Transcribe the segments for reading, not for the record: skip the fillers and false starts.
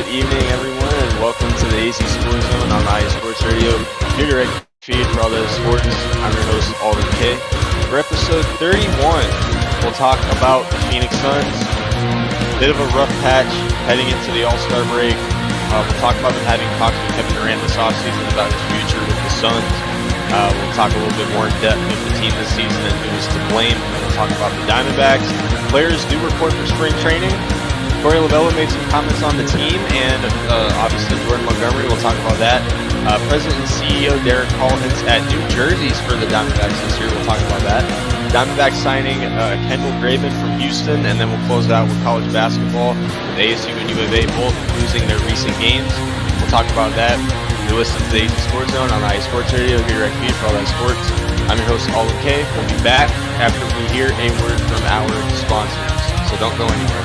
evening, everyone, and welcome to the AC Sports Zone on IE Sports Radio, your direct feed for all those sports. I'm your host, Alden K. For episode 31, we'll talk about the Phoenix Suns. Bit of a rough patch heading into the All-Star break. We'll talk about them having talked with Kevin Durant this offseason about his future with the Suns. We'll talk a little bit more in depth with the team this season and who is to blame. And we'll talk about the Diamondbacks. Players do report for spring training. Corey Lavella made some comments on the team, and obviously Jordan Montgomery, we'll talk about that. President and CEO Derek Hall hints at new jerseys for the Diamondbacks this year. We'll talk about that. Diamondbacks signing Kendall Graven from Houston, and then we'll close it out with college basketball with ASU and U of A both losing their recent games. We'll talk about that. You're listening to the AC Sports Zone on IE Sports Radio, your direct feed for all that sports. I'm your host, Alden K. We'll be back after we hear a word from our sponsors, so don't go anywhere.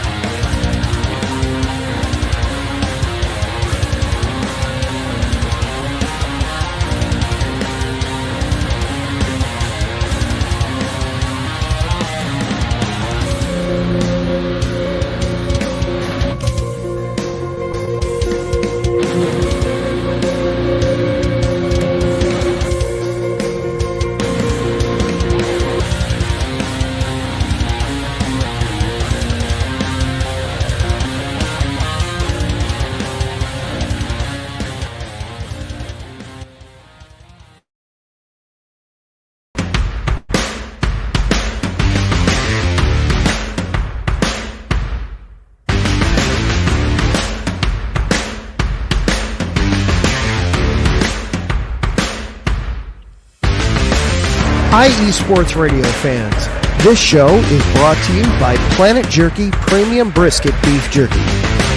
IE Sports Radio fans, this show is brought to you by Planet Jerky Premium Brisket Beef Jerky.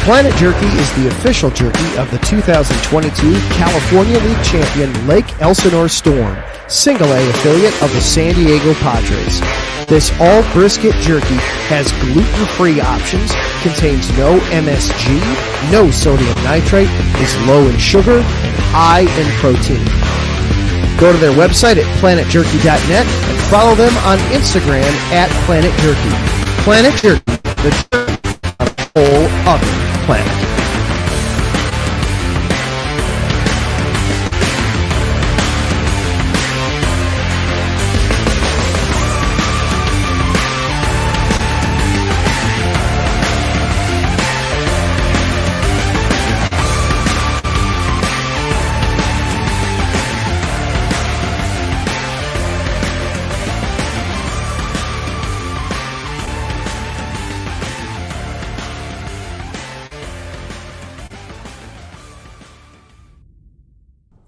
Planet Jerky is the official jerky of the 2022 California League champion Lake Elsinore Storm, Single A affiliate of the San Diego Padres. This all-brisket jerky has gluten-free options, contains no MSG, no sodium nitrate, is low in sugar, and high in protein. Go to their website at planetjerky.net and follow them on Instagram at Planet Jerky. Planet Jerky, the jerky on a whole other planet.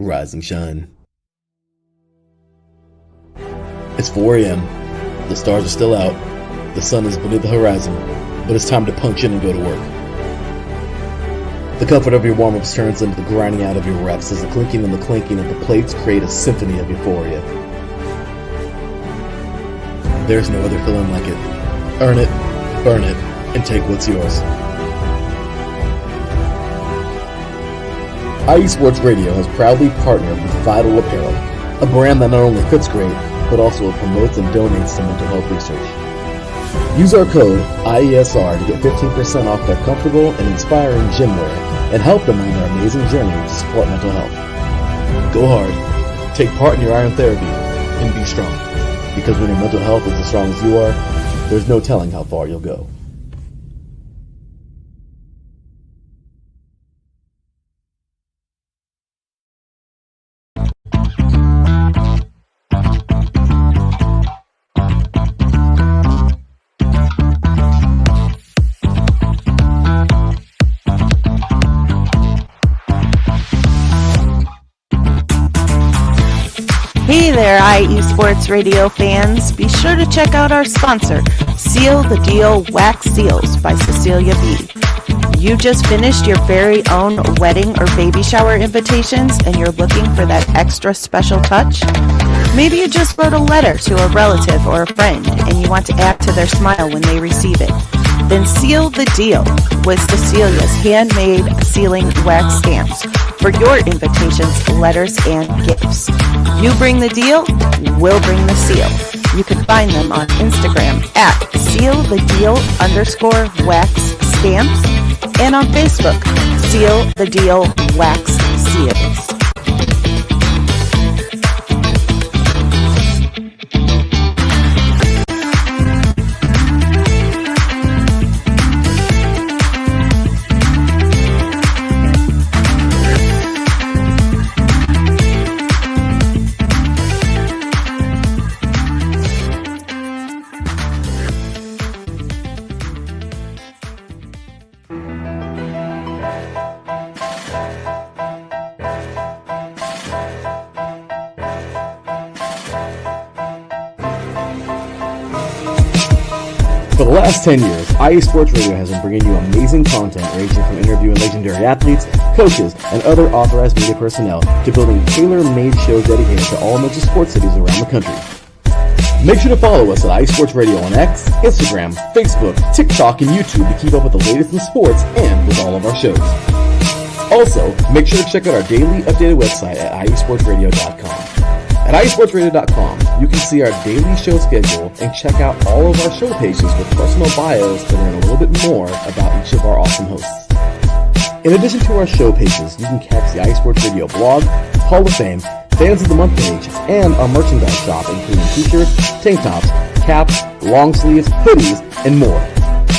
Rise and shine. It's 4 a.m. The stars are still out. The sun is beneath the horizon, but it's time to punch in and go to work. The comfort of your warm-ups turns into the grinding out of your reps as the clinking and the clanking of the plates create a symphony of euphoria. There's no other feeling like it. Earn it, burn it, and take what's yours. IE Sports Radio has proudly partnered with Vital Apparel, a brand that not only fits great, but also promotes and donates to mental health research. Use our code IESR to get 15% off their comfortable and inspiring gym wear and help them on their amazing journey to support mental health. Go hard, take part in your iron therapy, and be strong. Because when your mental health is as strong as you are, there's no telling how far you'll go. Hey there, IE Sports Radio fans. Be sure to check out our sponsor, Seal the Deal Wax Seals by Cecilia B. You just finished your very own wedding or baby shower invitations and you're looking for that extra special touch? Maybe you just wrote a letter to a relative or a friend and you want to add to their smile when they receive it. Then seal the deal with Cecilia's handmade sealing wax stamps for your invitations, letters, and gifts. You bring the deal, we'll bring the seal. You can find them on Instagram at sealthedeal_wax stamps and on Facebook, Seal the Deal Wax Seals. For the last 10 years, IE Sports Radio has been bringing you amazing content ranging from interviewing legendary athletes, coaches, and other authorized media personnel to building tailor-made shows dedicated to all major sports cities around the country. Make sure to follow us at IE Sports Radio on X, Instagram, Facebook, TikTok, and YouTube to keep up with the latest in sports and with all of our shows. Also, make sure to check out our daily updated website at iesportsradio.com. At iesportsradio.com, you can see our daily show schedule and check out all of our show pages with personal bios to learn a little bit more about each of our awesome hosts. In addition to our show pages, you can catch the iSports Radio blog, Hall of Fame, Fans of the Month page, and our merchandise shop including t-shirts, tank tops, caps, long sleeves, hoodies, and more.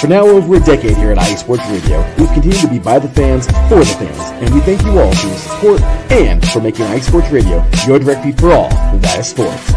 For now over a decade here at IE Sports Radio, we've continued to be by the fans, for the fans, and we thank you all for your support and for making IE Sports Radio your direct feed for all that is sports.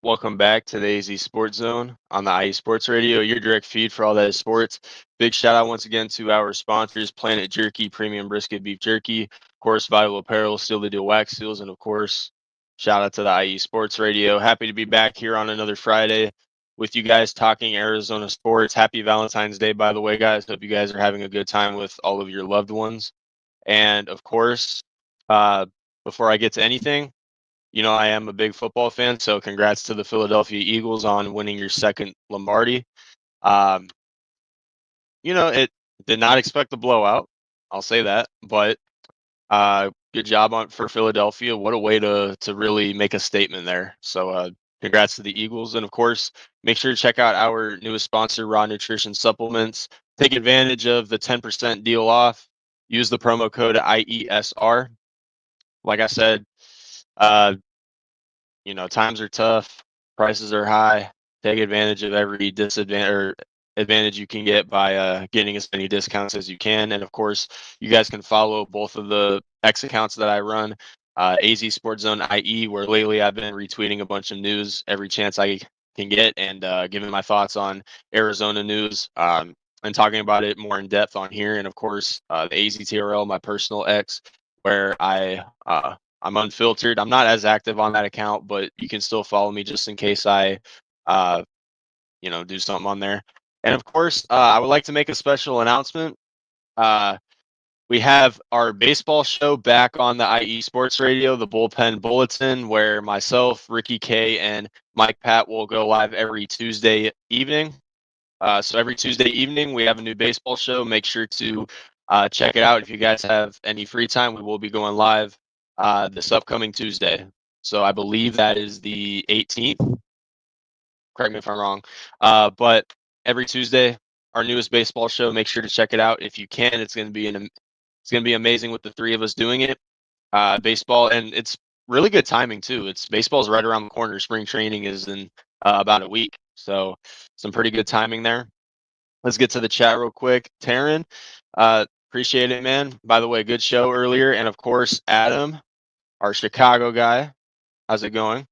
Welcome back to the AZ Sports Zone on the IE Sports Radio, your direct feed for all that is sports. Big shout out once again to our sponsors, Planet Jerky, Premium Brisket Beef Jerky, of course, Vital Apparel, Seal the Deal Wax Seals, and of course, shout out to the IE Sports Radio. Happy to be back here on another Friday with you guys talking Arizona sports. Happy Valentine's Day, by the way, guys. Hope you guys are having a good time with all of your loved ones. And of course, before I get to anything, you know, I am a big football fan, so congrats to the Philadelphia Eagles on winning your second Lombardi. You know, it did not expect the blowout. I'll say that, but good job for Philadelphia. What a way to really make a statement there. So congrats to the Eagles. And of course, make sure to check out our newest sponsor, Raw Nutrition Supplements. Take advantage of the 10% deal off. Use the promo code IESR. Like I said, you know, times are tough, prices are high. Take advantage of every advantage you can get by getting as many discounts as you can. And of course, you guys can follow both of the X accounts that I run, AZ Sports Zone IE, where lately I've been retweeting a bunch of news every chance I can get and giving my thoughts on Arizona news and talking about it more in depth on here. And of course, the AZTRL, my personal X, where I'm unfiltered. I'm not as active on that account, but you can still follow me just in case I, you know, do something on there. And of course, I would like to make a special announcement. We have our baseball show back on the IE Sports Radio, the Bullpen Bulletin, where myself, Ricky K, and Mike Pat will go live every Tuesday evening. So every Tuesday evening, we have a new baseball show. Make sure to check it out. If you guys have any free time, we will be going live this upcoming Tuesday. So I believe that is the 18th. Correct me if I'm wrong. But every Tuesday, our newest baseball show. Make sure to check it out if you can. It's going to be amazing with the three of us doing it. Baseball, and it's really good timing too. Baseball's right around the corner. Spring training is in about a week, so some pretty good timing there. Let's get to the chat real quick. Taryn, appreciate it, man. By the way, good show earlier, and of course, Adam, our Chicago guy. How's it going?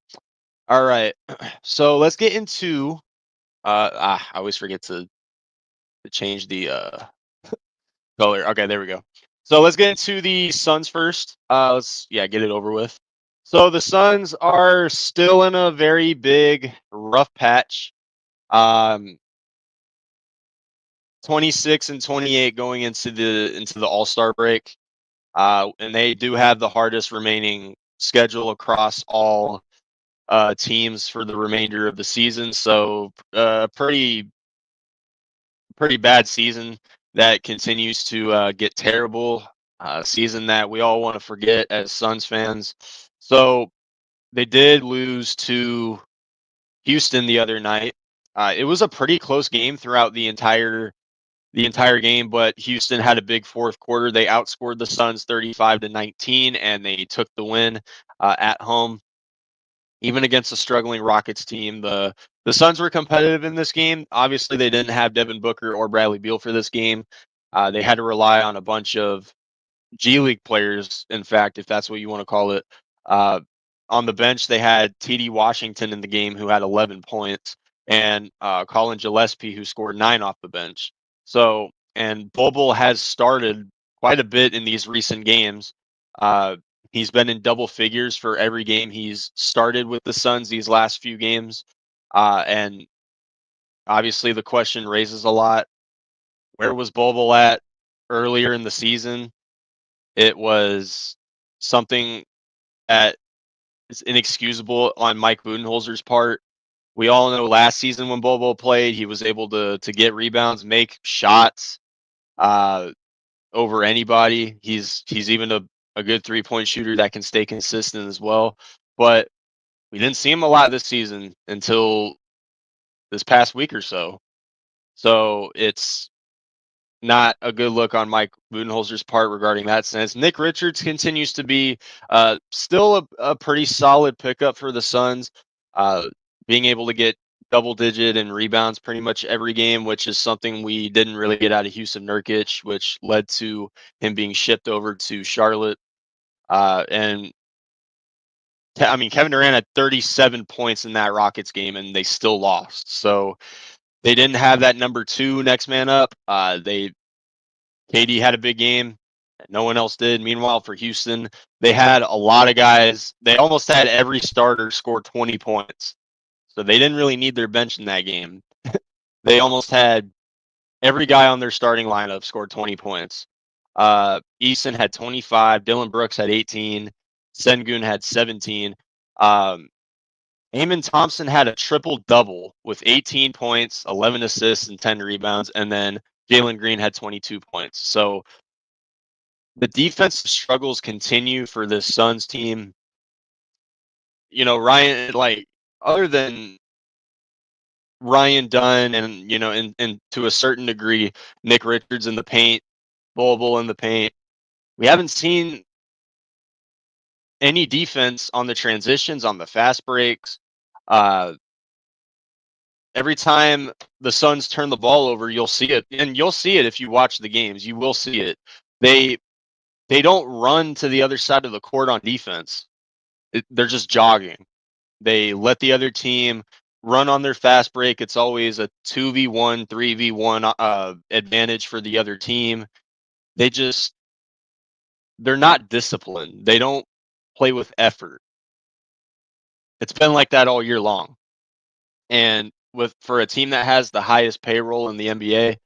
All right, so let's get into. I always forget to change the color. Okay, there we go. So let's get into the Suns first. Let's get it over with. So the Suns are still in a very big rough patch. 26 and 28 going into the All-Star break. And they do have the hardest remaining schedule across all teams for the remainder of the season. So pretty bad season that continues to get terrible. Season that we all want to forget as Suns fans. So they did lose to Houston the other night. It was a pretty close game throughout the entire game, but Houston had a big fourth quarter. They outscored the Suns 35-19, and they took the win at home. Even against a struggling Rockets team, the Suns were competitive in this game. Obviously, they didn't have Devin Booker or Bradley Beal for this game. They had to rely on a bunch of G League players, in fact, if that's what you want to call it. On the bench, they had T.D. Washington in the game, who had 11 points, and Colin Gillespie, who scored 9 off the bench. So, and Bobo has started quite a bit in these recent games. He's been in double figures for every game he's started with the Suns these last few games. And obviously, the question raises a lot. Where was Bobo at earlier in the season? It was something that is inexcusable on Mike Budenholzer's part. We all know last season when Bobo played, he was able to get rebounds, make shots over anybody. He's even a good 3-point shooter that can stay consistent as well. But we didn't see him a lot this season until this past week or so. So it's not a good look on Mike Budenholzer's part regarding that sense. Nick Richards continues to be still a pretty solid pickup for the Suns, being able to get double-digit and rebounds pretty much every game, which is something we didn't really get out of Houston Nurkic, which led to him being shipped over to Charlotte. And I mean, Kevin Durant had 37 points in that Rockets game, and they still lost. So they didn't have that number 2 next man up. KD had a big game. No one else did. Meanwhile, for Houston, they had a lot of guys. They almost had every starter score 20 points. So they didn't really need their bench in that game. They almost had every guy on their starting lineup scored 20 points. Eason had 25. Dylan Brooks had 18. Sengun had 17. Eamon Thompson had a triple-double with 18 points, 11 assists, and 10 rebounds. And then Jalen Green had 22 points. So the defensive struggles continue for this Suns team. You know, Ryan, like, other than Ryan Dunn and, you know, and to a certain degree, Nick Richards in the paint, Bobo in the paint, we haven't seen any defense on the transitions, on the fast breaks. Every time the Suns turn the ball over, you'll see it, and you'll see it if you watch the games. You will see it. They don't run to the other side of the court on defense. They're just jogging. They let the other team run on their fast break. It's always a 2v1, 3v1 advantage for the other team. They're not disciplined. They don't play with effort. It's been like that all year long. And for a team that has the highest payroll in the NBA,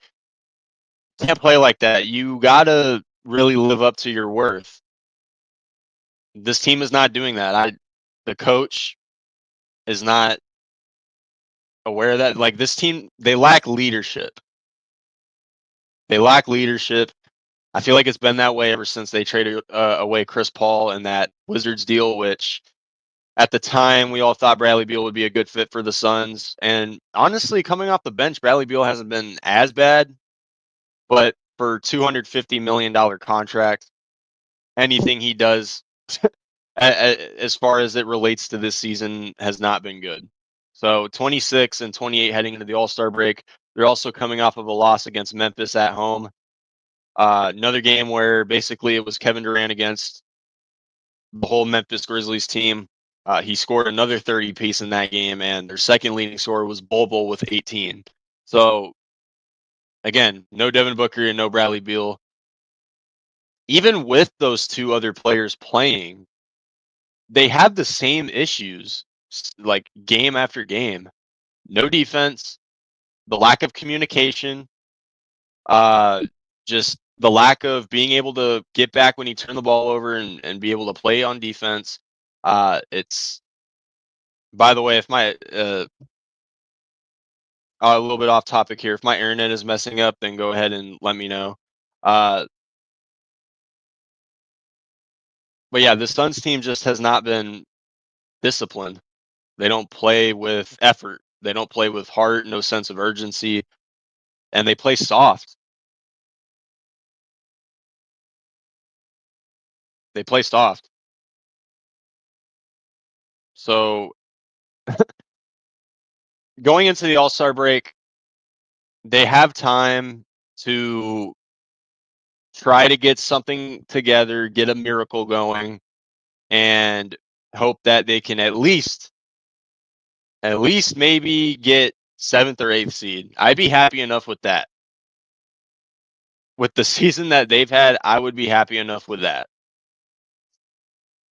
can't play like that. You gotta really live up to your worth. This team is not doing that. The coach is not aware of that. Like, this team, they lack leadership. They lack leadership. I feel like it's been that way ever since they traded away Chris Paul and that Wizards deal, which at the time we all thought Bradley Beal would be a good fit for the Suns. And honestly, coming off the bench, Bradley Beal hasn't been as bad, but for $250 million contract, anything he does as far as it relates to this season has not been good. So 26 and 28 heading into the All-Star break. They're also coming off of a loss against Memphis at home. Another game where basically it was Kevin Durant against the whole Memphis Grizzlies team. He scored another 30 piece in that game, and their second leading scorer was Bobo with 18. So again, no Devin Booker and no Bradley Beal. Even with those two other players playing, they have the same issues, like game after game. No defense, the lack of communication, just the lack of being able to get back when you turn the ball over and be able to play on defense. It's By the way, if my a little bit off topic here, if my internet is messing up, then go ahead and let me know. But yeah, the Suns team just has not been disciplined. They don't play with effort. They don't play with heart, no sense of urgency, and they play soft. They play soft. So going into the All-Star break, they have time to try to get something together, get a miracle going, and hope that they can at least maybe get 7th or 8th seed. I'd be happy enough with that. With the season that they've had, I would be happy enough with that.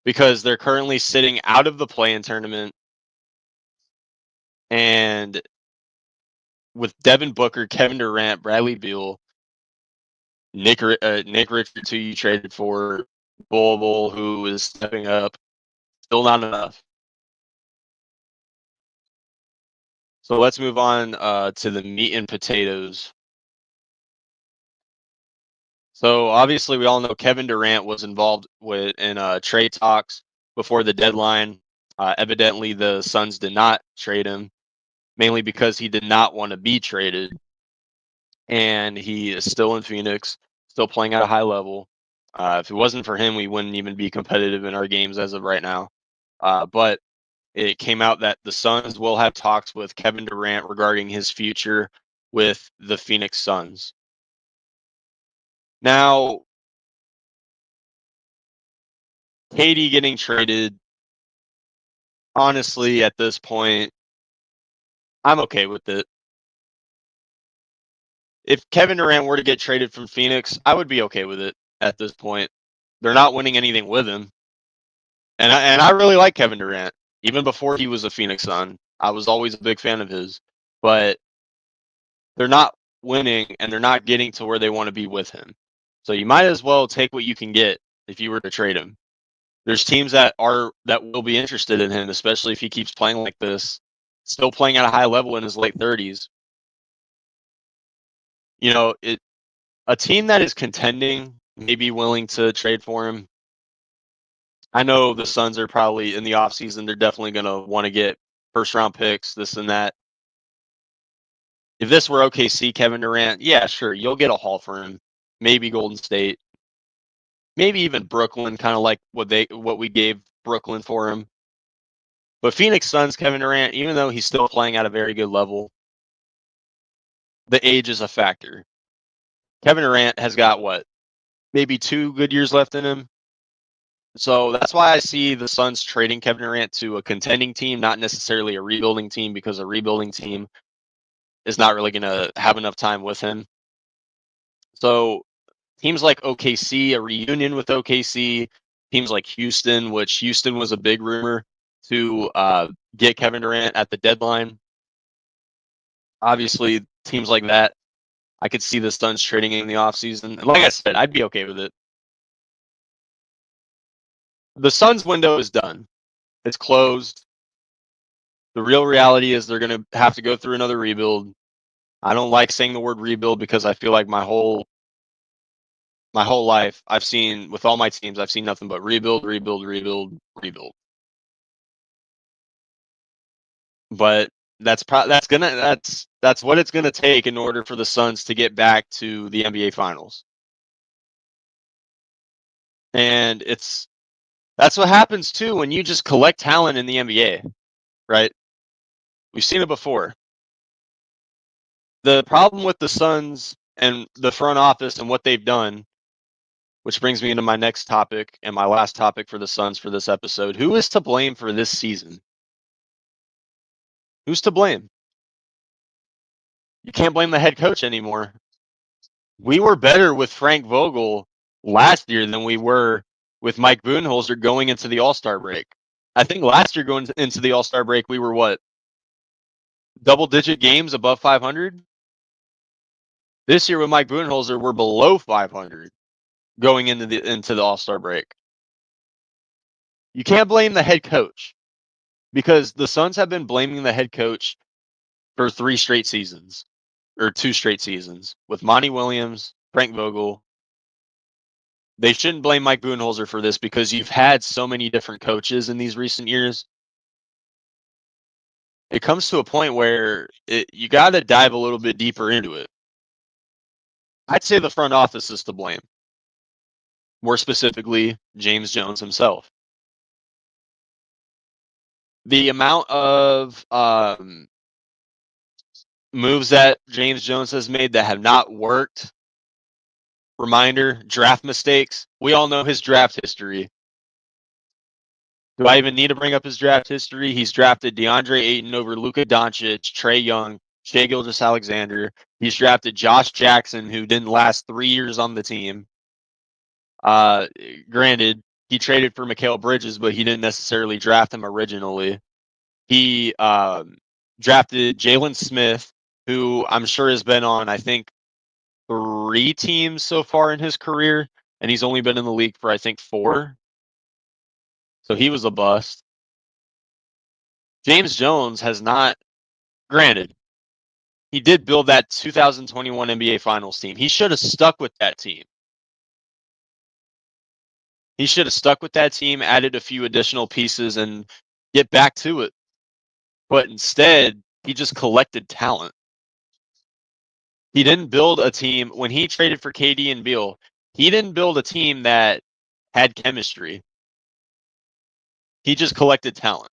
Because they're currently sitting out of the play-in tournament, and with Devin Booker, Kevin Durant, Bradley Beal, Nick Richards, who you traded for, Bull, who is stepping up, still not enough. So let's move on to the meat and potatoes. So obviously, we all know Kevin Durant was involved in trade talks before the deadline. Evidently, the Suns did not trade him, mainly because he did not want to be traded, and he is still in Phoenix, still playing at a high level. If it wasn't for him, we wouldn't even be competitive in our games as of right now. But it came out that the Suns will have talks with Kevin Durant regarding his future with the Phoenix Suns. Now, KD getting traded, honestly, at this point, I'm okay with it. If Kevin Durant were to get traded from Phoenix, I would be okay with it at this point. They're not winning anything with him. And I really like Kevin Durant. Even before he was a Phoenix Sun, I was always a big fan of his. But they're not winning, and they're not getting to where they want to be with him. So you might as well take what you can get if you were to trade him. There's teams that will be interested in him, especially if he keeps playing like this, still playing at a high level in his late 30s. You know, a team that is contending may be willing to trade for him. I know the Suns are probably in the offseason, they're definitely going to want to get first round picks, this and that. If this were OKC, Kevin Durant, yeah, sure, you'll get a haul for him. Maybe Golden State, maybe even Brooklyn, kind of like what we gave Brooklyn for him. But Phoenix Suns, Kevin Durant, even though he's still playing at a very good level, the age is a factor. Kevin Durant has got maybe 2 good years left in him. So that's why I see the Suns trading Kevin Durant to a contending team, not necessarily a rebuilding team, because a rebuilding team is not really going to have enough time with him. So teams like OKC, a reunion with OKC, teams like Houston, which Houston was a big rumor to get Kevin Durant at the deadline. Obviously, teams like that, I could see the Suns trading in the offseason. And like I said, I'd be okay with it. The Suns window is done. It's closed. The real reality is they're going to have to go through another rebuild. I don't like saying the word rebuild because I feel like my whole life I've seen, with all my teams, I've seen nothing but rebuild. But that's what it's going to take in order for the Suns to get back to the NBA Finals. And that's what happens too when you just collect talent in the NBA, right? We've seen it before. The problem with the Suns and the front office and what they've done, which brings me into my next topic and my last topic for the Suns for this episode. Who is to blame for this season? Who's to blame? You can't blame the head coach anymore. We were better with Frank Vogel last year than we were with Mike Budenholzer going into the All-Star break. I think last year going into the All-Star break, we were double-digit games above 500? This year with Mike Budenholzer, we're below 500 going into the All-Star break. You can't blame the head coach. because the Suns have been blaming the head coach for 3 straight seasons, or 2 straight seasons, with Monty Williams, Frank Vogel. They shouldn't blame Mike Budenholzer for this because you've had so many different coaches in these recent years. It comes to a point where you got to dive a little bit deeper into it. I'd say the front office is to blame. More specifically, James Jones himself. The amount of moves that James Jones has made that have not worked. Reminder, draft mistakes. We all know his draft history. Do I even need to bring up his draft history? He's drafted DeAndre Ayton over Luka Doncic, Trae Young, Shai Gilgeous-Alexander. He's drafted Josh Jackson, who didn't last 3 years on the team. Granted, he traded for Mikal Bridges, but he didn't necessarily draft him originally. He drafted Jalen Smith, who I'm sure has been on, I think, 3 teams so far in his career, and he's only been in the league for, I think, 4. So he was a bust. James Jones has not, granted, he did build that 2021 NBA Finals team. He should have stuck with that team. He should have stuck with that team, added a few additional pieces, and get back to it. But instead, he just collected talent. He didn't build a team. When he traded for KD and Beal, he didn't build a team that had chemistry. He just collected talent.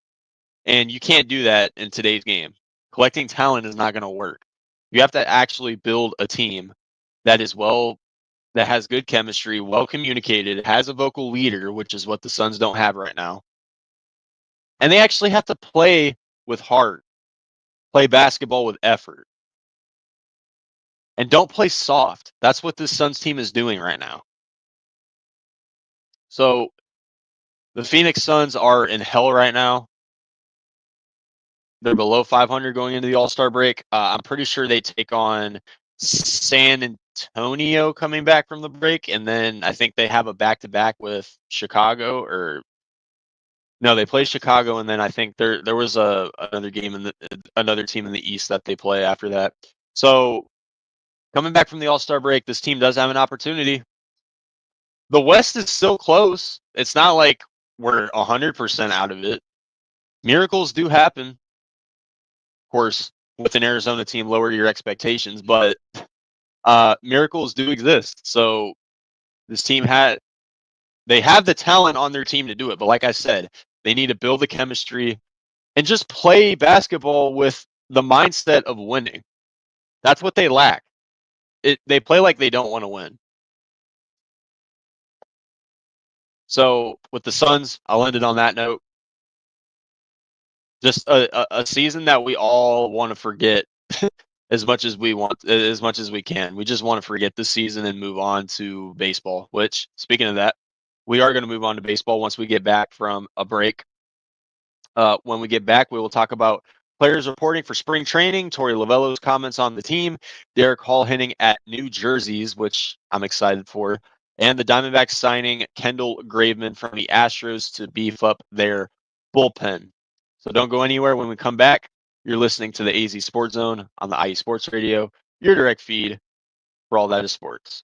And you can't do that in today's game. Collecting talent is not going to work. You have to actually build a team that is that has good chemistry, well communicated, has a vocal leader, which is what the Suns don't have right now. And they actually have to play with heart, play basketball with effort. And don't play soft. That's what this Suns team is doing right now. So the Phoenix Suns are in hell right now. They're below 500 going into the All-Star break. I'm pretty sure they take on San Antonio coming back from the break, and then I think they have a back-to-back with Chicago. Or no, they play Chicago, and then I think there was another game in another team in the East that they play after that. So coming back from the All-Star break, this team does have an opportunity. The West is still close. It's not like we're 100% out of it. Miracles do happen. Of course, with an Arizona team, lower your expectations, but miracles do exist. So this team they have the talent on their team to do it. But like I said, they need to build the chemistry and just play basketball with the mindset of winning. That's what they lack. They play like they don't want to win. So with the Suns, I'll end it on that note. Just a season that we all want to forget as much as we can. We just want to forget this season and move on to baseball, which, speaking of that, we are going to move on to baseball once we get back from a break. When we get back, we will talk about players reporting for spring training, Torey Lovello's comments on the team, Derek Hall hitting at New Jerseys, which I'm excited for, and the Diamondbacks signing Kendall Graveman from the Astros to beef up their bullpen. So don't go anywhere. When we come back, you're listening to the AZ Sports Zone on the IE Sports Radio, your direct feed for all that is sports.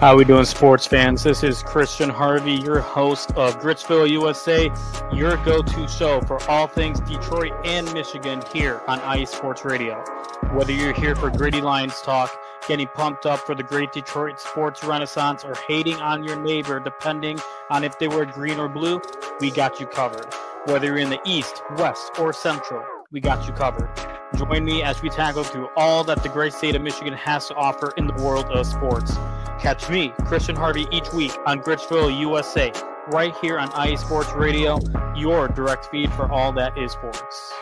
How we doing, sports fans? This is Christian Harvey, your host of Gritsville, USA, your go-to show for all things Detroit and Michigan here on IE Sports Radio. Whether you're here for Gritty Lions talk, getting pumped up for the great Detroit sports renaissance, or hating on your neighbor depending on if they were green or blue, we got you covered. Whether you're in the East, West, or Central, we got you covered. Join me as we tackle through all that the great state of Michigan has to offer in the world of sports. Catch me, Christian Harvey, each week on Gritsville, USA, right here on IE Sports Radio, your direct feed for all that is sports.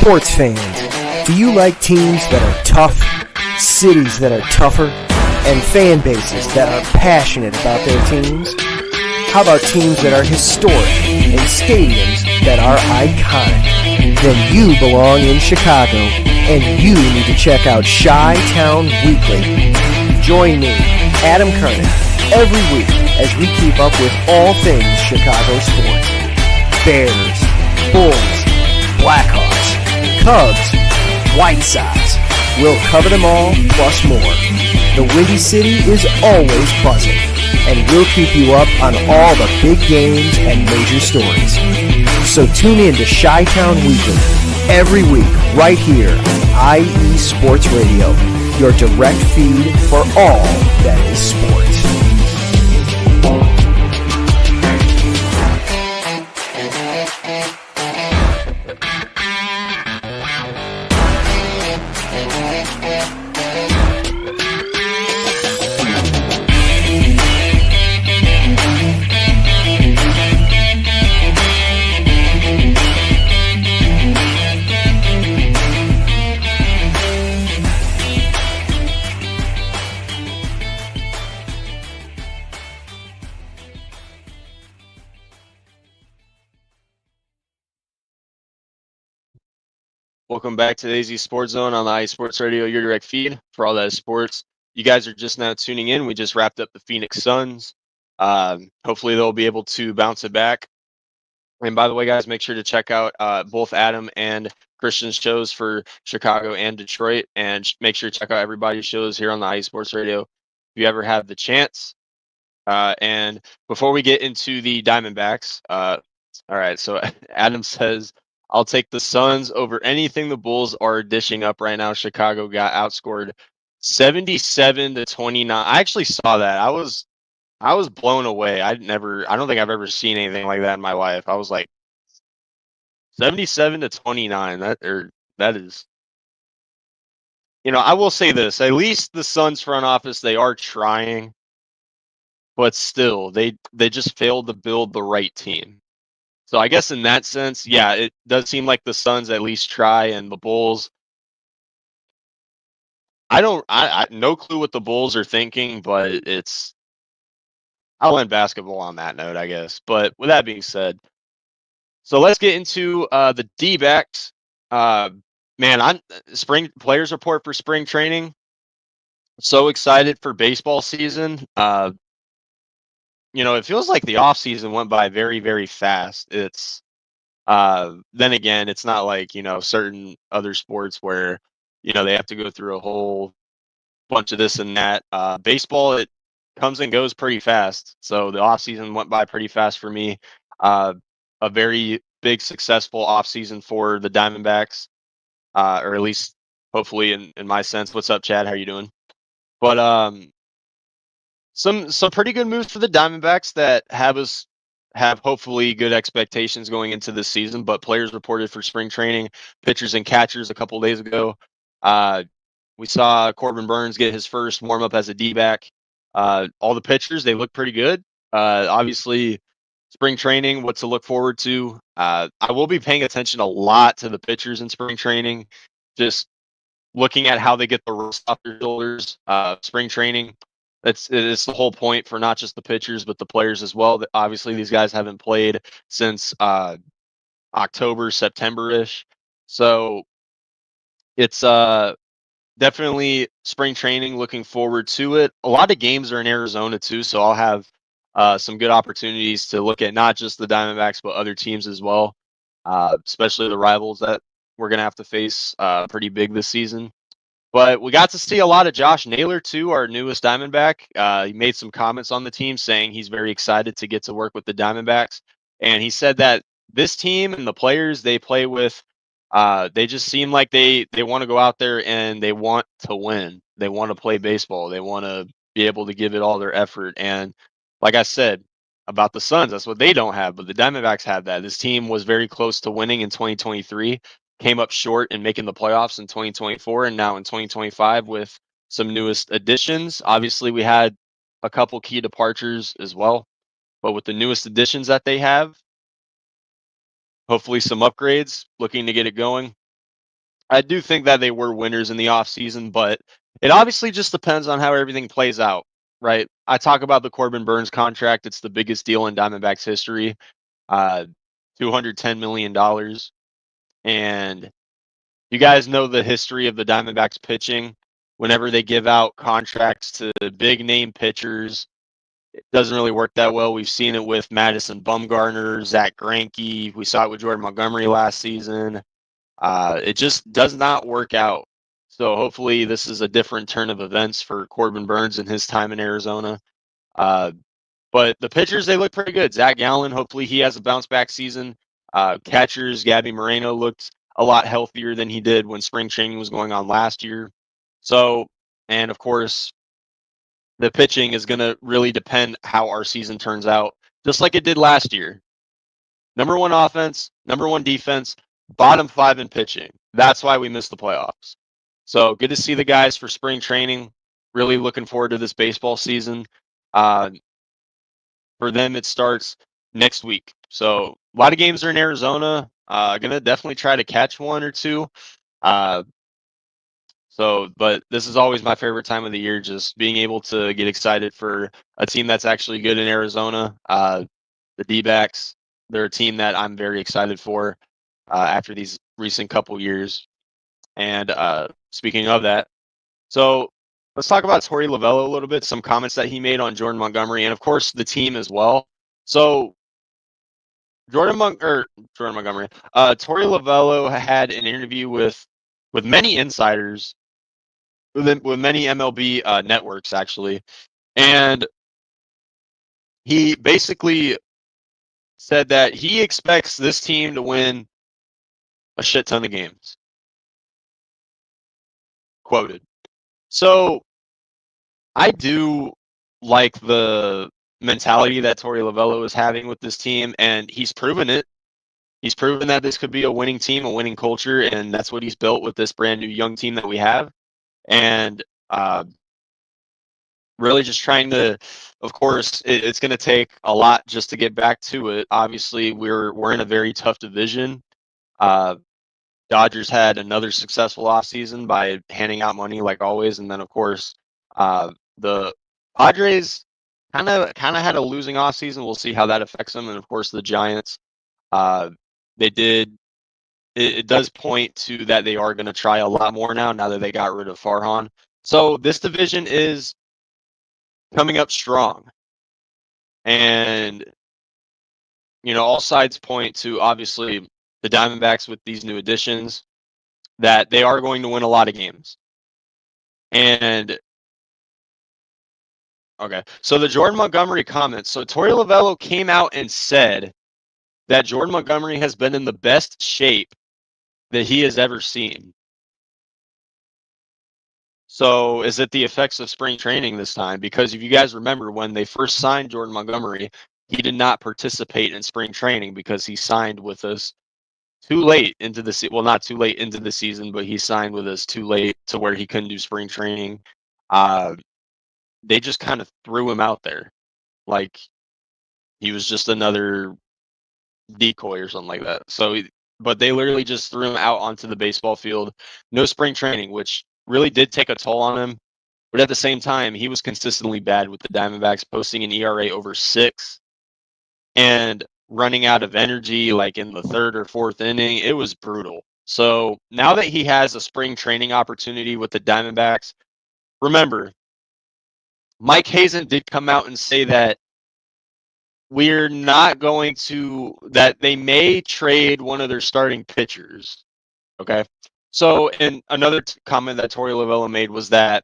Sports fans, do you like teams that are tough, cities that are tougher, and fan bases that are passionate about their teams? How about teams that are historic and stadiums that are iconic? Then you belong in Chicago, and you need to check out Chi-Town Weekly. Join me, Adam Kernan, every week as we keep up with all things Chicago sports. Bears, Bulls, Blackhawks, Cubs, White Sox. We'll cover them all, plus more. The Windy City is always buzzing, and we'll keep you up on all the big games and major stories. So tune in to Chi-Town Weekly every week right here on IE Sports Radio, your direct feed for all that is sports. Welcome back to the AZ Sports Zone on the IE Sports Radio, your direct feed for all that is sports. You guys are just now tuning in. We just wrapped up the Phoenix Suns. Hopefully they'll be able to bounce it back. And by the way, guys, make sure to check out both Adam and Christian's shows for Chicago and Detroit, and make sure to check out everybody's shows here on the IE Sports Radio if you ever have the chance. And before we get into the Diamondbacks, all right, so Adam says, I'll take the Suns over anything the Bulls are dishing up right now. Chicago got outscored 77-29. I actually saw that. I was blown away. I don't think I've ever seen anything like that in my life. I was like 77-29. That is, I will say this, at least the Suns front office, they are trying, but still they just failed to build the right team. So I guess in that sense, yeah, it does seem like the Suns at least try, and the Bulls, I no clue what the Bulls are thinking, but I'll end basketball on that note, I guess. But with that being said, so let's get into the D-backs. Man, spring players report for spring training. So excited for baseball season. It feels like the off season went by very, very fast. Then again, it's not like, certain other sports where, they have to go through a whole bunch of this and that. Baseball, it comes and goes pretty fast. So the off season went by pretty fast for me. A very big successful off season for the Diamondbacks, or at least hopefully in my sense. What's up, Chad? How are you doing? But some pretty good moves for the Diamondbacks that have hopefully good expectations going into this season. But players reported for spring training, pitchers and catchers a couple days ago. We saw Corbin Burns get his first warm up as a D-back. All the pitchers, they look pretty good. Obviously, spring training, what to look forward to. I will be paying attention a lot to the pitchers in spring training, just looking at how they get the rust off their shoulders. Spring training, it's the whole point for not just the pitchers, but the players as well. Obviously, these guys haven't played since October, September-ish. So it's definitely spring training, looking forward to it. A lot of games are in Arizona too, so I'll have some good opportunities to look at not just the Diamondbacks, but other teams as well, especially the rivals that we're going to have to face pretty big this season. But we got to see a lot of Josh Naylor too, our newest Diamondback. He made some comments on the team saying he's very excited to get to work with the Diamondbacks. And he said that this team and the players they play with, they just seem like they want to go out there and they want to win. They want to play baseball. They want to be able to give it all their effort. And like I said about the Suns, that's what they don't have, but the Diamondbacks have that. This team was very close to winning in 2023, came up short in making the playoffs in 2024, and now in 2025 with some newest additions. Obviously, we had a couple key departures as well, but with the newest additions that they have, hopefully some upgrades, looking to get it going. I do think that they were winners in the offseason, but it obviously just depends on how everything plays out, right? I talk about the Corbin Burns contract. It's the biggest deal in Diamondbacks history, uh, $210 million. And you guys know the history of the Diamondbacks pitching. Whenever they give out contracts to big name pitchers, it doesn't really work that well. We've seen it with Madison Bumgarner, Zach Greinke. We saw it with Jordan Montgomery last season. It just does not work out. So hopefully this is a different turn of events for Corbin Burns and his time in Arizona. Uh, but the pitchers, they look pretty good. Zach Gallen, hopefully he has a bounce back season. Catchers, Gabby Moreno looked a lot healthier than he did when spring training was going on last year. So, and of course, the pitching is going to really depend how our season turns out, just like it did last year. Number one offense, number one defense, bottom five in pitching. That's why we missed the playoffs. So good to see the guys for spring training. Really looking forward to this baseball season. Uh, for them, it starts next week. So a lot of games are in Arizona. Gonna definitely try to catch one or two. Uh, but this is always my favorite time of the year, just being able to get excited for a team that's actually good in Arizona. The D-backs, they're a team that I'm very excited for after these recent couple years. And speaking of that, so let's talk about Torey Lovello a little bit, some comments that he made on Jordan Montgomery, and of course the team as well. So Jordan Montgomery, Torey Lovello had an interview with many insiders, with many MLB networks actually, and he basically said that he expects this team to win a shit ton of games. Quoted. So I do like the mentality that Torey Lovello is having with this team, and he's proven it. He's proven that this could be a winning team, a winning culture, and that's what he's built with this brand new young team that we have. And really just trying to, of course, it's going to take a lot just to get back to it. Obviously, we're in a very tough division. Dodgers had another successful offseason by handing out money like always, and then of course the Padres kind of had a losing offseason. We'll see how that affects them, and of course the Giants. They did. It does point to that they are going to try a lot more now that they got rid of Farhan. So this division is coming up strong, and all sides point to obviously the Diamondbacks with these new additions, that they are going to win a lot of games. And okay, so the Jordan Montgomery comments. So Torey Lovello came out and said that Jordan Montgomery has been in the best shape that he has ever seen. So is it the effects of spring training this time? Because if you guys remember, when they first signed Jordan Montgomery, he did not participate in spring training because he signed with us too late into the well, not too late into the season, but he signed with us too late to where he couldn't do spring training. They just kind of threw him out there like he was just another decoy or something like that. So, but they literally just threw him out onto the baseball field. No spring training, which really did take a toll on him. But at the same time, he was consistently bad with the Diamondbacks, posting an ERA over 6 and running out of energy like in the third or fourth inning. It was brutal. So now that he has a spring training opportunity with the Diamondbacks, remember, Mike Hazen did come out and say that we're not going to, that they may trade one of their starting pitchers. Okay. So, and another comment that Torey Lovello made was that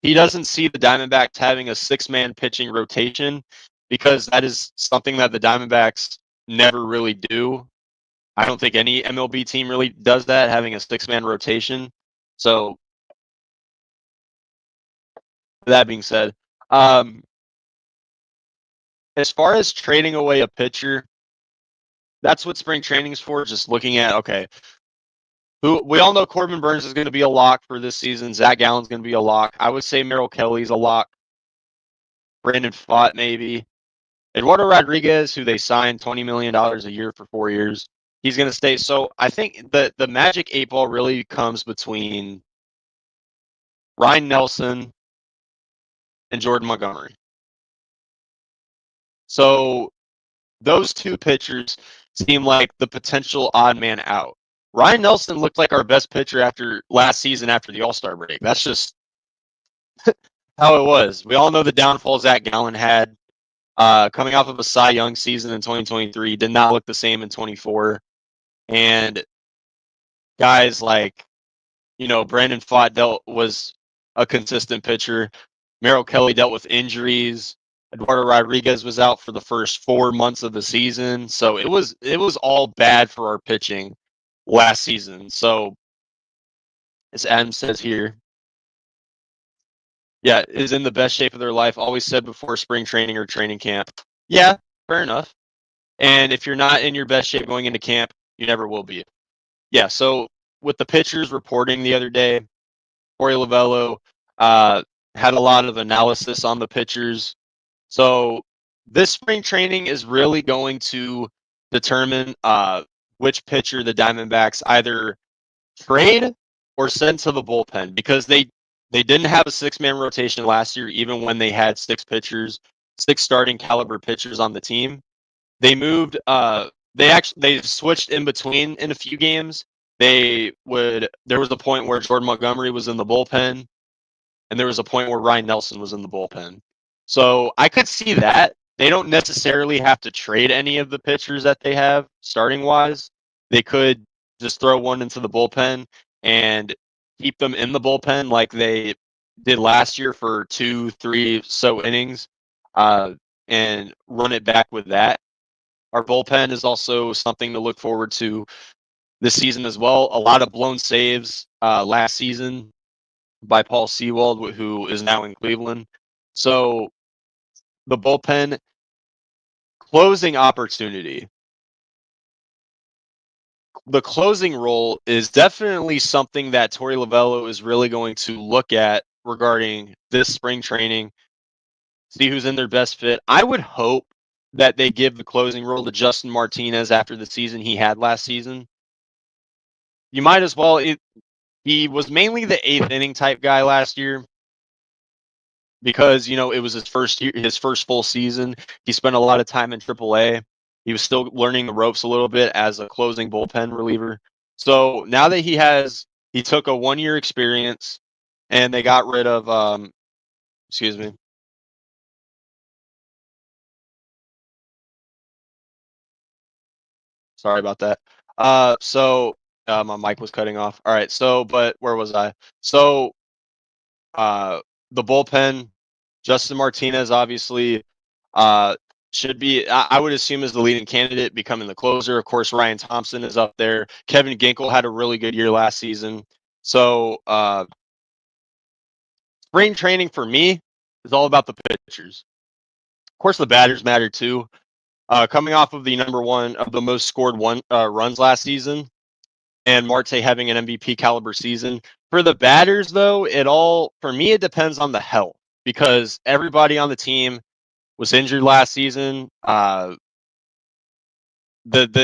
he doesn't see the Diamondbacks having a 6-man pitching rotation because that is something that the Diamondbacks never really do. I don't think any MLB team really does that, having a 6-man rotation. So, that being said, as far as trading away a pitcher, that's what spring training is for. Just looking at, okay, who we all know Corbin Burns is going to be a lock for this season. Zach Gallen's going to be a lock. I would say Merrill Kelly's a lock. Brandon Pfaadt maybe. Eduardo Rodriguez, who they signed $20 million a year for 4 years. he's going to stay. So I think the magic 8 ball really comes between Ryan Nelson and Jordan Montgomery. So those two pitchers seem like the potential odd man out. Ryan Nelson looked like our best pitcher after last season after the All-Star break. That's just how it was. We all know the downfall Zach Gallen had coming off of a Cy Young season in 2023. Did not look the same in 24. And guys like, Brandon Pfaadt was a consistent pitcher. Merrill Kelly dealt with injuries. Eduardo Rodriguez was out for the first 4 months of the season. So it was all bad for our pitching last season. So as Adam says here, yeah, is in the best shape of their life. Always said before spring training or training camp. Yeah, fair enough. And if you're not in your best shape going into camp, you never will be. Yeah, so with the pitchers reporting the other day, Corey Lavello had a lot of analysis on the pitchers. So this spring training is really going to determine which pitcher the Diamondbacks either trade or send to the bullpen, because they didn't have a 6-man rotation last year, even when they had 6 starting caliber pitchers on the team. They moved. They switched in between in a few games. There was a point where Jordan Montgomery was in the bullpen, and there was a point where Ryan Nelson was in the bullpen. So I could see that. They don't necessarily have to trade any of the pitchers that they have starting wise. They could just throw one into the bullpen and keep them in the bullpen like they did last year for 2-3 so innings, and run it back with that. Our bullpen is also something to look forward to this season as well. A lot of blown saves last season by Paul Sewald, who is now in Cleveland. So the bullpen closing opportunity. The closing role is definitely something that Torey Lavello is really going to look at regarding this spring training, see who's in their best fit. I would hope that they give the closing role to Justin Martinez after the season he had last season. You might as well. He was mainly the 8th inning type guy last year because it was his first year, his first full season. He spent a lot of time in AAA. He was still learning the ropes a little bit as a closing bullpen reliever. So now that he took a 1-year experience, and they got rid of excuse me. Sorry about that. My mic was cutting off. All right. So, but where was I? So, the bullpen, Justin Martinez obviously should be, I would assume, is the leading candidate, becoming the closer. Of course, Ryan Thompson is up there. Kevin Ginkel had a really good year last season. So spring training for me is all about the pitchers. Of course, the batters matter too. Coming off of the number one of the most scored runs last season, and Marte having an MVP caliber season. For the batters, though, for me, it depends on the health, because everybody on the team was injured last season. The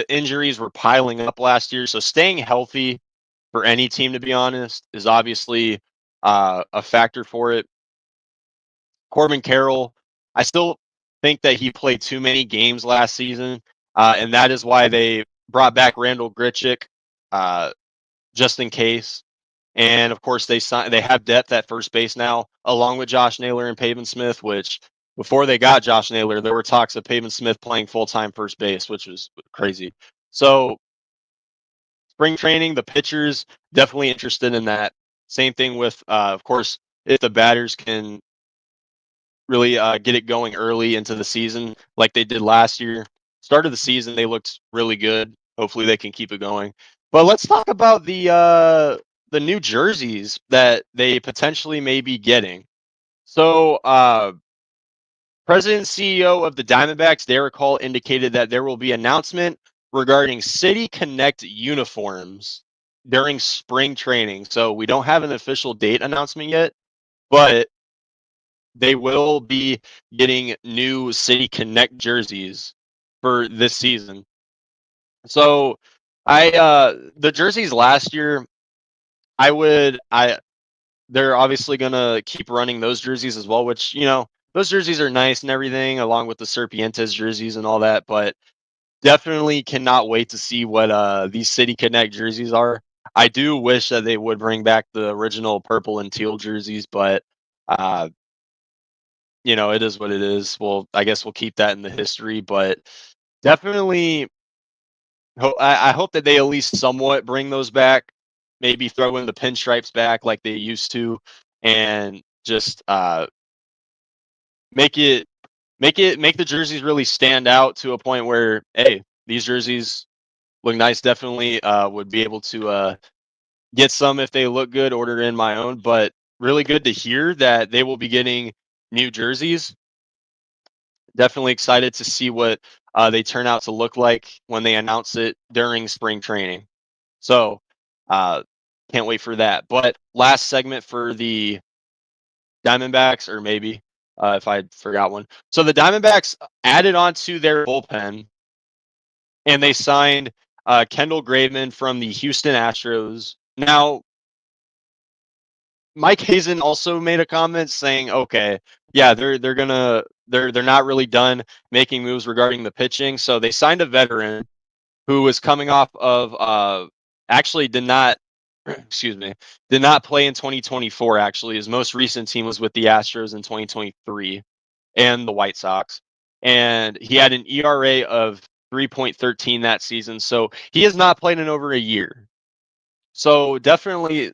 injuries were piling up last year, so staying healthy for any team, to be honest, is obviously a factor for it. Corbin Carroll, I still think that he played too many games last season, and that is why they brought back Randall Grichuk, just in case. And of course, they have depth at first base now, along with Josh Naylor and Pavin Smith, which before they got Josh Naylor, there were talks of Pavin Smith playing full-time first base, which was crazy. So spring training, the pitchers definitely interested in that. Same thing with, of course, if the batters can really get it going early into the season like they did last year. Start of the season, they looked really good. Hopefully they can keep it going. But let's talk about the new jerseys that they potentially may be getting. So President and CEO of the Diamondbacks, Derek Hall, indicated that there will be announcement regarding City Connect uniforms during spring training. So we don't have an official date announcement yet, but they will be getting new City Connect jerseys for this season. So The jerseys last year, they're obviously gonna keep running those jerseys as well, which, those jerseys are nice and everything, along with the Serpientes jerseys and all that, but definitely cannot wait to see what these City Connect jerseys are. I do wish that they would bring back the original purple and teal jerseys, but uh, it is what it is. Well, I guess we'll keep that in the history, but definitely I hope that they at least somewhat bring those back. Maybe throw in the pinstripes back like they used to, and just make it make the jerseys really stand out to a point where, hey, these jerseys look nice. Definitely would be able to get some if they look good, order in my own. But really good to hear that they will be getting new jerseys. Definitely excited to see what they turn out to look like when they announce it during spring training. So uh, can't wait for that. But last segment for the Diamondbacks, or maybe if I forgot one. So the Diamondbacks added on to their bullpen, and they signed Kendall Graveman from the Houston Astros. Now, Mike Hazen also made a comment saying, "Okay, yeah, they're not really done making moves regarding the pitching." So they signed a veteran who was coming off of actually did not excuse me, did not play in 2024. Actually, his most recent team was with the Astros in 2023 and the White Sox, and he had an ERA of 3.13 that season. So he has not played in over a year. So definitely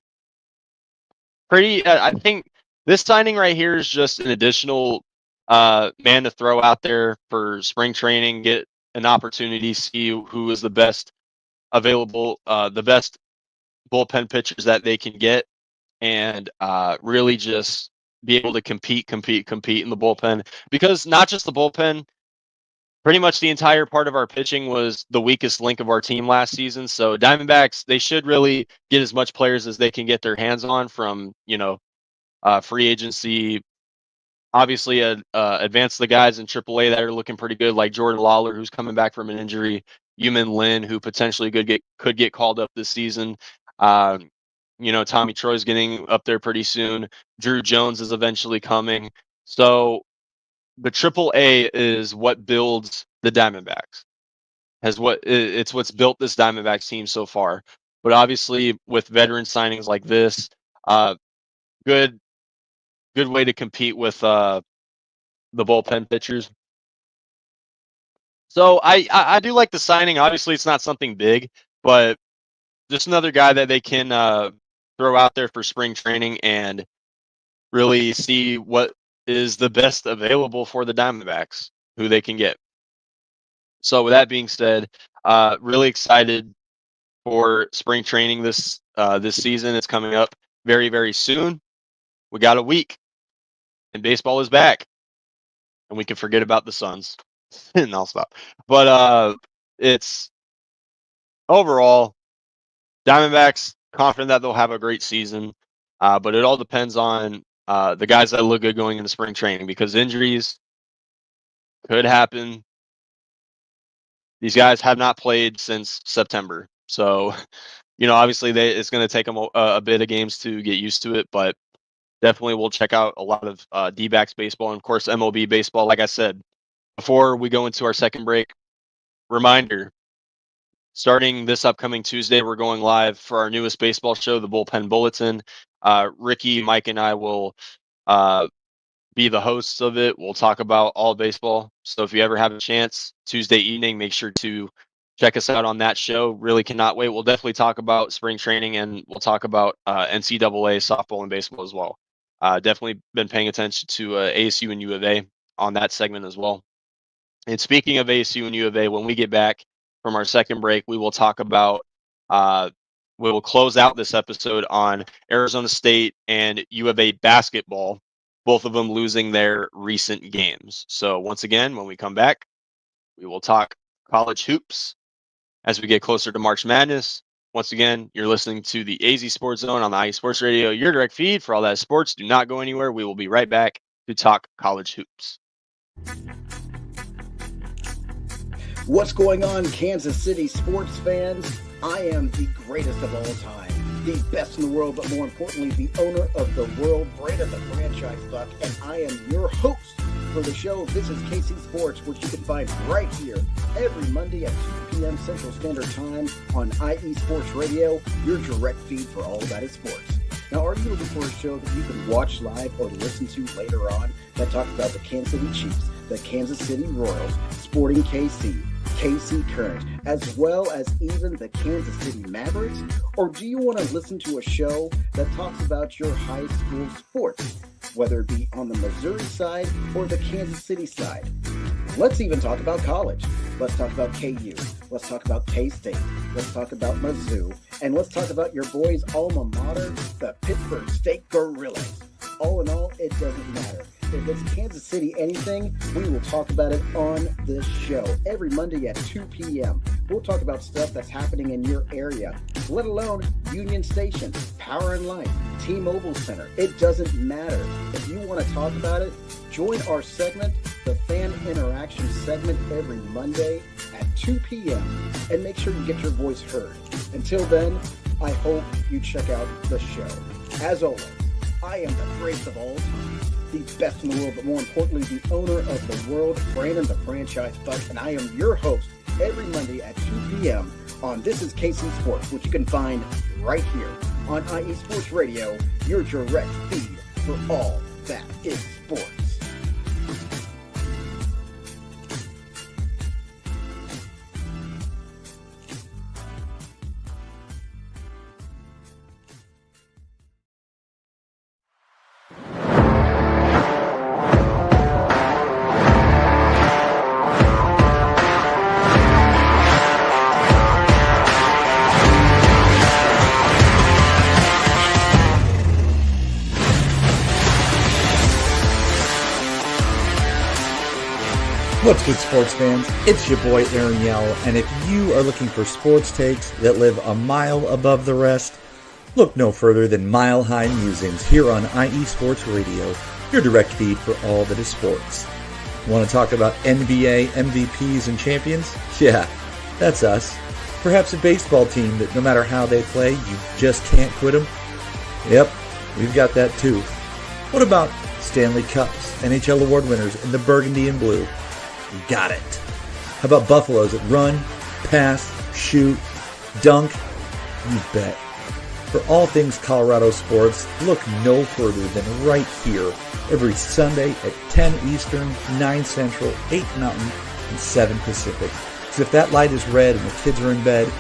pretty. I think this signing right here is just an additional man to throw out there for spring training, get an opportunity, see who is the best available, the best bullpen pitchers that they can get, and really just be able to compete in the bullpen. Because not just the bullpen, pretty much the entire part of our pitching was the weakest link of our team last season. So Diamondbacks, they should really get as much players as they can get their hands on from, free agency. Obviously, advance the guys in AAA that are looking pretty good, like Jordan Lawler, who's coming back from an injury, Yumin Lin, who potentially could get called up this season. Tommy Troy's getting up there pretty soon. Drew Jones is eventually coming. So the AAA is what builds the Diamondbacks. It's what's built this Diamondbacks team so far. But obviously, with veteran signings like this, good way to compete with the bullpen pitchers. So I do like the signing. Obviously, it's not something big, but just another guy that they can throw out there for spring training and really see what is the best available for the Diamondbacks, who they can get. So with that being said, really excited for spring training this season. It's coming up very, very soon. We got a week, and baseball is back, and we can forget about the Suns. And I'll stop. But it's overall Diamondbacks confident that they'll have a great season. But it all depends on the guys that look good going into spring training, because injuries could happen. These guys have not played since September. So, obviously it's going to take them a bit of games to get used to it, but definitely we'll check out a lot of D-backs baseball and, of course, MLB baseball. Like I said, before we go into our second break, reminder, starting this upcoming Tuesday, we're going live for our newest baseball show, the Bullpen Bulletin. Ricky, Mike, and I will be the hosts of it. We'll talk about all baseball. So if you ever have a chance, Tuesday evening, make sure to check us out on that show. Really cannot wait. We'll definitely talk about spring training, and we'll talk about NCAA softball and baseball as well. Definitely been paying attention to ASU and U of A on that segment as well. And speaking of ASU and U of A, when we get back from our second break, we will talk about we will close out this episode on Arizona State and U of A basketball, both of them losing their recent games. So once again, when we come back, we will talk college hoops as we get closer to March Madness. Once again, you're listening to the AZ Sports Zone on the IE Sports Radio, your direct feed for all that sports. Do not go anywhere. We will be right back to talk college hoops. What's going on, Kansas City sports fans? I am the greatest of all time, the best in the world, but more importantly, the owner of the world, Brandon the Franchise Buck, and I am your host for the show. This is KC Sports, which you can find right here every Monday at 2 p.m. Central Standard Time on IE Sports Radio, your direct feed for all that is sports. Now, are you looking for a show that you can watch live or listen to later on that talks about the Kansas City Chiefs, the Kansas City Royals, Sporting KC, KC Current, as well as even the Kansas City Mavericks? Or do you want to listen to a show that talks about your high school sports, whether it be on the Missouri side or the Kansas City side? Let's even talk about college. Let's talk about KU. Let's talk about K-State. Let's talk about Mizzou. And let's talk about your boys' alma mater, the Pittsburgh State Gorillas. All in all, it doesn't matter. If it's Kansas City anything, we will talk about it on this show every Monday at 2 p.m. We'll talk about stuff that's happening in your area, let alone Union Station, Power and Light, T-Mobile Center. It doesn't matter. If you want to talk about it, join our segment, the Fan Interaction segment, every Monday at 2 p.m. and make sure you get your voice heard. Until then, I hope you check out the show. As always, I am the greatest of all time, the best in the world, but more importantly, the owner of the world, Brandon the Franchise Buck, and I am your host every Monday at 2 p.m. on This is KC Sports, which you can find right here on IE Sports Radio, your direct feed for all that is sports. What's good, sports fans? It's your boy Aaron Yell, and if you are looking for sports takes that live a mile above the rest, look no further than Mile High Musings here on IE Sports Radio, your direct feed for all that is sports. Want to talk about NBA, MVPs, and champions? Yeah, that's us. Perhaps a baseball team that no matter how they play, you just can't quit them? Yep, we've got that too. What about Stanley Cups, NHL award winners in the burgundy and blue? You got it. How about Buffaloes that run, pass, shoot, dunk? You bet. For all things Colorado sports, look no further than right here every Sunday at 10 Eastern, 9 Central, 8 Mountain, and 7 Pacific. So if that light is red and the kids are in bed,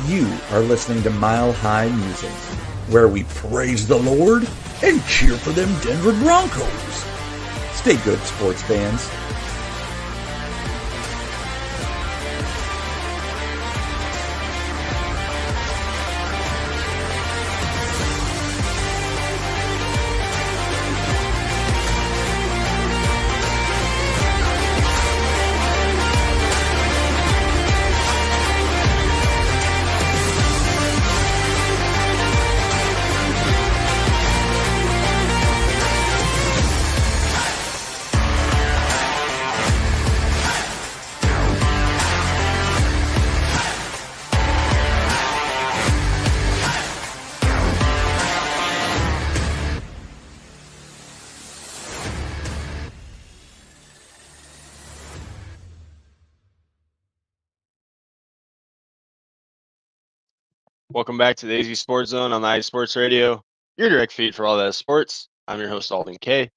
you are listening to Mile High Musings, where we praise the Lord and cheer for them Denver Broncos. Stay good, sports fans. Welcome back to the AZ Sports Zone on the IE Sports Radio, your direct feed for all that is sports. I'm your host, Alden K.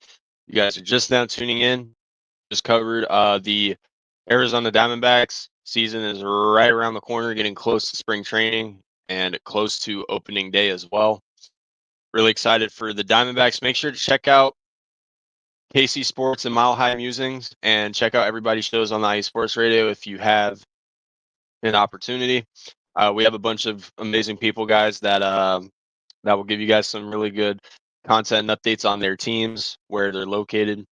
You guys are just now tuning in. Just covered the Arizona Diamondbacks. Season is right around the corner, getting close to spring training and close to opening day as well. Really excited for the Diamondbacks. Make sure to check out KC Sports and Mile High Musings and check out everybody's shows on the IE Sports Radio if you have an opportunity. We have a bunch of amazing people, guys, that will give you guys some really good content and updates on their teams, where they're located.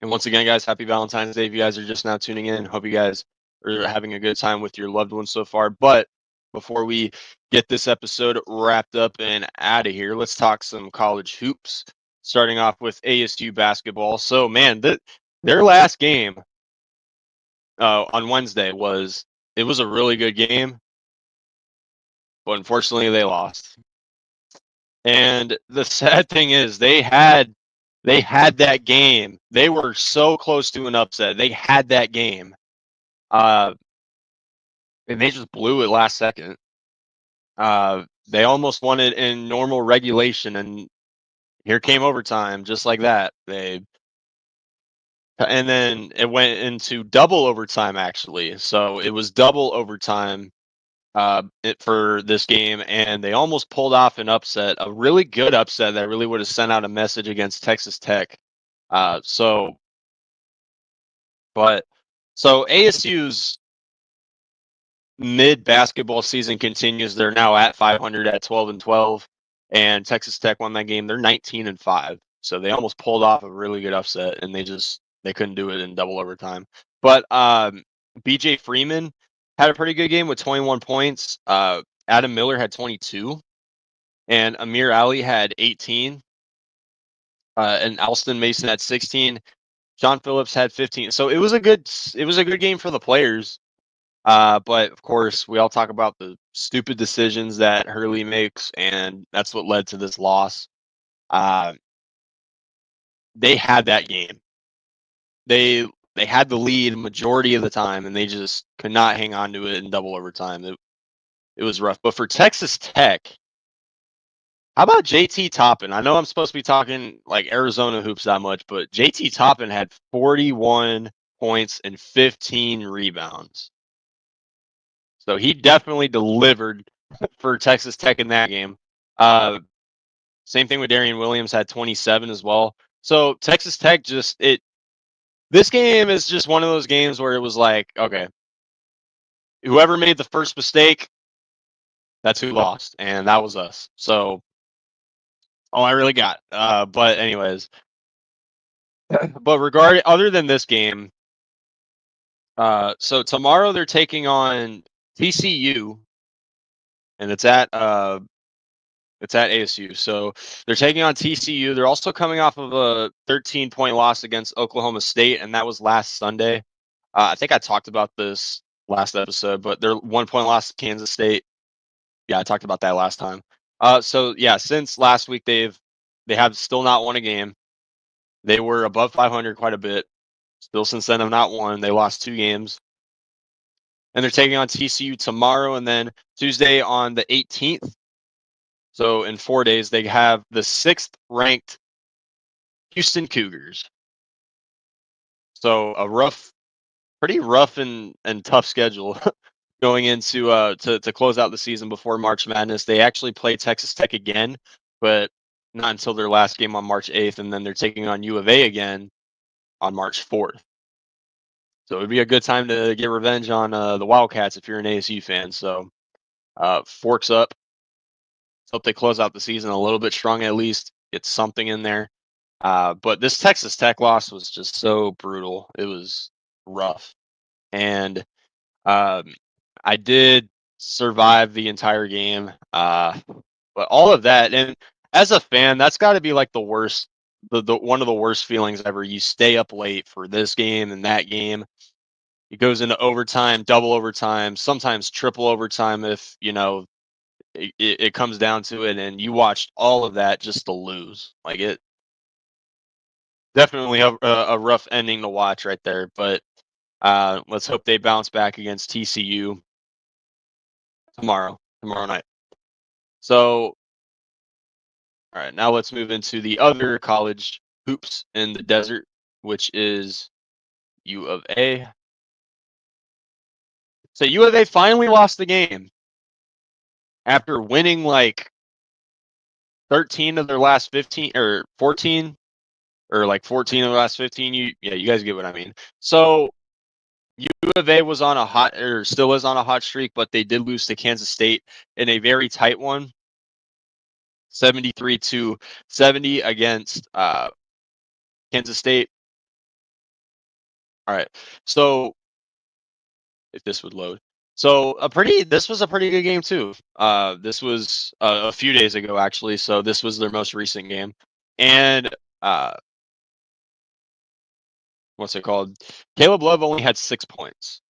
And once again, guys, happy Valentine's Day. If you guys are just now tuning in, hope you guys are having a good time with your loved ones so far. But before we get this episode wrapped up and out of here, let's talk some college hoops, starting off with ASU basketball. So, man, their last game on Wednesday was a really good game. but unfortunately they lost. And the sad thing is they had that game. They were so close to an upset. They had that game. And they just blew it last second. They almost won it in normal regulation, and here came overtime, just like that. And then it went into double overtime, actually. So it was double overtime for this game, and they almost pulled off an upset, a really good upset that really would have sent out a message against Texas Tech. So ASU's mid basketball season continues. They're now at 500 at 12-12, and Texas Tech won that game. They're 19-5, so they almost pulled off a really good upset, and they couldn't do it in double overtime. But BJ Freeman had a pretty good game with 21 points. Adam Miller had 22, and Amir Ali had 18, and Alston Mason had 16. John Phillips had 15. So it was a good game for the players. But of course, we all talk about the stupid decisions that Hurley makes, and that's what led to this loss. They had that game. They had the lead majority of the time, and they just could not hang on to it in double overtime. It was rough. But for Texas Tech, how about JT Toppin? I know I'm supposed to be talking like Arizona hoops that much, but JT Toppin had 41 points and 15 rebounds. So he definitely delivered for Texas Tech in that game. Same thing with Darian Williams, had 27 as well. So Texas Tech this game is just one of those games where it was like, okay, whoever made the first mistake, that's who lost, and that was us. So all I really got. But anyways, but other than this game, so tomorrow they're taking on TCU, and it's at ASU. So they're taking on TCU. They're also coming off of a 13-point loss against Oklahoma State, and that was last Sunday. I think I talked about this last episode, but their 1-point loss to Kansas State. Yeah, I talked about that last time. So yeah, since last week they have still not won a game. They were above 500 quite a bit. Still since then have not won. They lost 2 games. And they're taking on TCU tomorrow, and then Tuesday on the 18th. So in 4 days, they have the 6th ranked Houston Cougars. So pretty rough and tough schedule going into to close out the season before March Madness. They actually play Texas Tech again, but not until their last game on March 8th, and then they're taking on U of A again on March 4th. So it would be a good time to get revenge on the Wildcats if you're an ASU fan. So forks up. Hope they close out the season a little bit strong at least. Get something in there. But this Texas Tech loss was just so brutal. It was rough. And I did survive the entire game. But all of that, and as a fan, that's got to be like the worst, the one of the worst feelings ever. You stay up late for this game and that game. It goes into overtime, double overtime, sometimes triple overtime if, it comes down to it, and you watched all of that just to lose. Like, it definitely a rough ending to watch right there. But let's hope they bounce back against TCU tomorrow night. So, all right, now let's move into the other college hoops in the desert, which is U of A. So U of A finally lost the game after winning like 13 of their last 15 or 14, or like 14 of the last 15. You guys get what I mean. So U of A was on still is on a hot streak, but they did lose to Kansas State in a very tight one, 73-70 against Kansas State. All right, so if this would load. So this was a pretty good game too. This was a few days ago actually, so this was their most recent game. And what's it called? Caleb Love only had 6 points.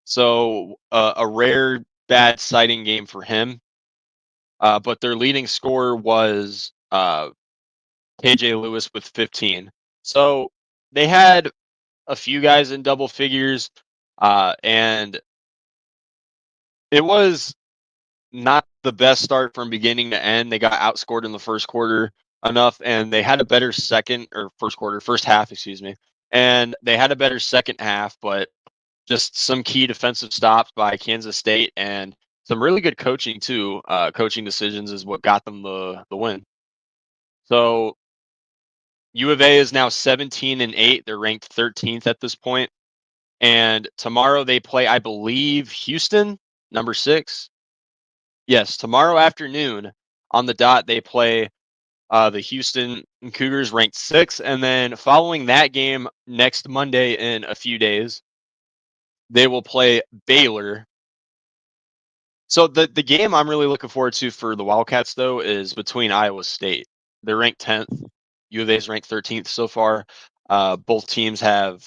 So a rare bad sighting game for him. but their leading scorer was KJ Lewis with 15. So they had a few guys in double figures, and it was not the best start from beginning to end. They got outscored in the first quarter enough, and they had a better first half, excuse me. And they had a better second half, but just some key defensive stops by Kansas State and some really good coaching too. Coaching decisions is what got them the win. So U of A is now 17-8. They're ranked 13th at this point. And tomorrow they play, I believe, Houston, number 6. Yes, tomorrow afternoon on the dot, they play the Houston Cougars, ranked 6th. And then following that game next Monday in a few days, they will play Baylor. So the game I'm really looking forward to for the Wildcats, though, is between Iowa State. They're ranked 10th. U of A is ranked 13th so far. Both teams have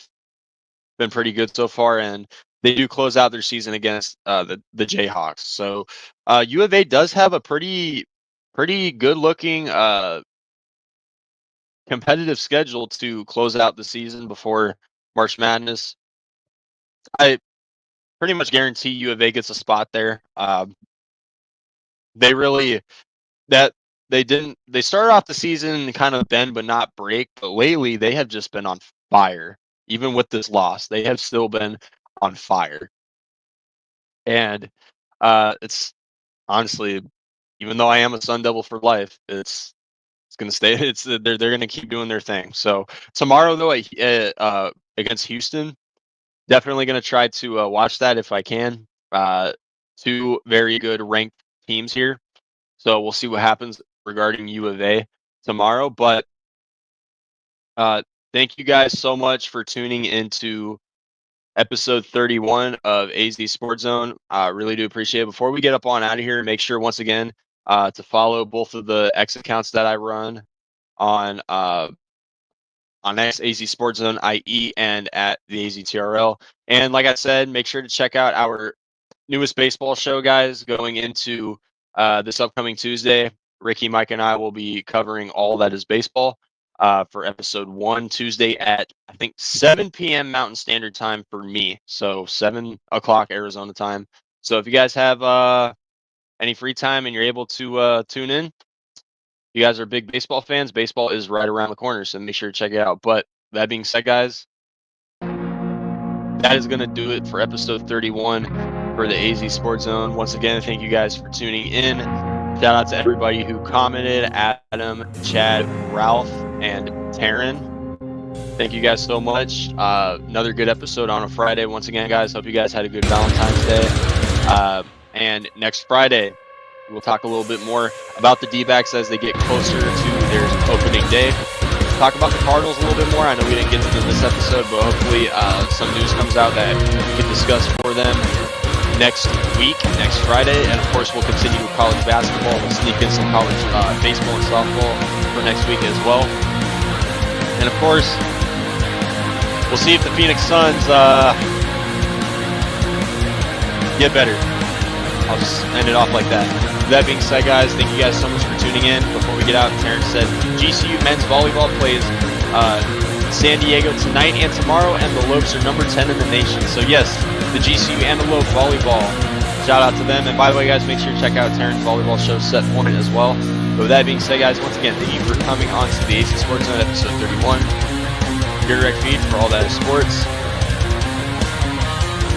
been pretty good so far, and they do close out their season against the Jayhawks. So U of A does have a pretty good looking competitive schedule to close out the season before March Madness. I pretty much guarantee U of A gets a spot there. They started off the season kind of bend but not break, but lately they have just been on fire. Even with this loss, they have still been on fire. And it's honestly, even though I am a Sun Devil for life, it's gonna stay. They're gonna keep doing their thing. So tomorrow though, against Houston, definitely gonna try to watch that if I can. 2 very good ranked teams here, so we'll see what happens regarding U of A tomorrow. But thank you guys so much for tuning into episode 31 of AZ Sports Zone. I really do appreciate it. Before we get up on out of here, make sure once again to follow both of the X accounts that I run on X, AZ Sports Zone IE, and at the AZTRL. And like I said, make sure to check out our newest baseball show, guys, going into this upcoming Tuesday. Ricky, Mike, and I will be covering all that is baseball for episode 1 Tuesday at, I think, 7 p.m. Mountain Standard Time for me. So 7 o'clock Arizona time. So if you guys have any free time and you're able to tune in, you guys are big baseball fans, baseball is right around the corner, so make sure to check it out. But that being said, guys, that is going to do it for episode 31 for the AZ Sports Zone. Once again, thank you guys for tuning in. Shout out to everybody who commented: Adam, Chad, Ralph, and Taryn. Thank you guys so much. Another good episode on a Friday. Once again, guys, hope you guys had a good Valentine's Day. And next Friday, we'll talk a little bit more about the D-backs as they get closer to their opening day. Talk about the Cardinals a little bit more. I know we didn't get into this episode, but hopefully some news comes out that we can discuss for them next week, next Friday. And of course, we'll continue with college basketball. We'll sneak in some college baseball and softball for next week as well. And of course, we'll see if the Phoenix Suns get better. I'll just end it off like that. That being said, guys, thank you guys so much for tuning in. Before we get out, Terrence said GCU men's volleyball plays San Diego tonight and tomorrow, and the Lopes are number 10 in the nation. So yes, the GCU and the Lope volleyball. Shout out to them. And by the way, guys, make sure to check out Terrence's volleyball show Set Point as well. But with that being said, guys, once again, thank you for coming on to the AC Sports Zone episode 31. Your direct feed for all that is sports.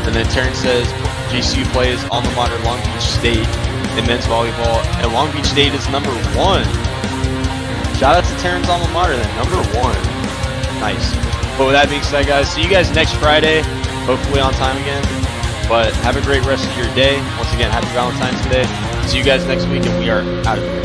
And then Terrence says GCU plays alma mater Long Beach State in men's volleyball, and Long Beach State is number 1. Shout out to Terrence's alma mater then, number 1. Nice. But with that being said, guys, see you guys next Friday, hopefully on time again. But have a great rest of your day. Once again, happy Valentine's Day. See you guys next week, and we are out of here.